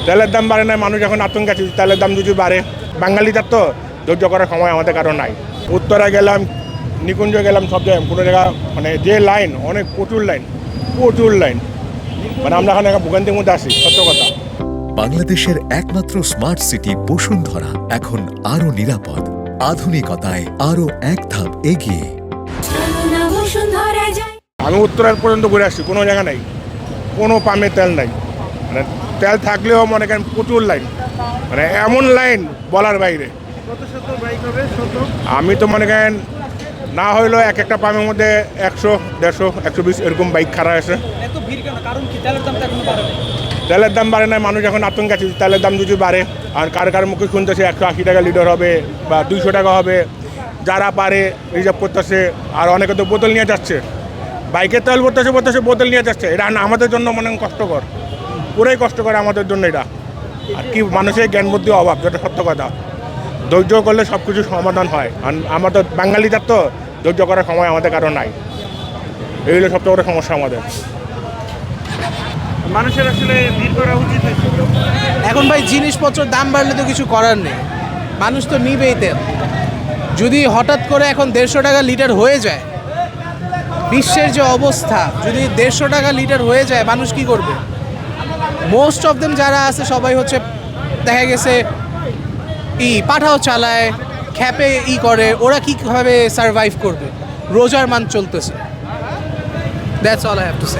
তেলের দাম বাড়ে না, মানুষ এখন আতঙ্কে আছে। তেলের দাম যদি বাড়ে, বাঙালিদের তো ধৈর্য করার সময় আমাদের কারো নাই। উত্তরা গেলাম, নিকুঞ্জ গেলাম, সব জায়গায় কোনো জায়গা মানে যে লাইন, অনেক প্রচুর লাইন। মানে আমরা এখানে ভোগান্তির মধ্যে আসি, সত্য কথা। বাংলাদেশের একমাত্র স্মার্ট সিটি বসুন্ধরা এখন আরো নিরাপদ, আধুনিকতায় আরো এক ধাপ এগিয়ে। আমি উত্তরার পর্যন্ত ঘুরে আসছি, কোনো জায়গা নাই, কোনো পাম্পে তেল নাই। মানে তেল থাকলেও মনে করেন প্রচুর লাইন, মানে এমন লাইন বলার বাইরে। আমি তো মনে করেন না হইলেও একটা পাম্পের মধ্যে 100, 150, 120 এরকম বাইক খারাপ আছে। তেলের দাম বাড়ে না, মানুষ এখন আতঙ্কে আছে। তেলের দাম যদি বাড়ে, আর কার মুখে শুনতেছে 180 টাকা লিটার হবে বা 200 টাকা হবে, যারা পারে রিজার্ভ করতেছে। আর অনেকে তো বোতল নিয়ে যাচ্ছে, বাইকে তেল ভরতেছে বোতল নিয়ে যাচ্ছে। এটা আমাদের জন্য মনে কষ্টকর, পুরাই কষ্টকর আমাদের জন্য এটা। আর কি মানুষের জ্ঞান বুদ্ধি অভাব, যেটা সত্য কথা। ধৈর্য করলে সব কিছু সমাধান হয়। আর আমাদের বাঙালিদের তো ধৈর্য করার সময় আমাদের কারো নাই। এই হলো সবচেয়ে বড় সমস্যা আমাদের। মানুষের আসলে ভিড় করা উচিত। এখন ভাই জিনিসপত্রের দাম বাড়লে তো কিছু করার নেই, মানুষ তো নিবেই তেল। যদি হঠাৎ করে এখন 150 টাকা লিটার হয়ে যায়, বিশ্বের যে অবস্থা, যদি 150 টাকা লিটার হয়ে যায়, মানুষ কি করবে? মোস্ট অফ দেম যারা আছে সবাই হচ্ছে দেখা গেছে পাঠাও চালায়, খ্যাপে করে, ওরা কীভাবে সারভাইভ করবে? রোজার মান চলতেছে। That's all I have to say.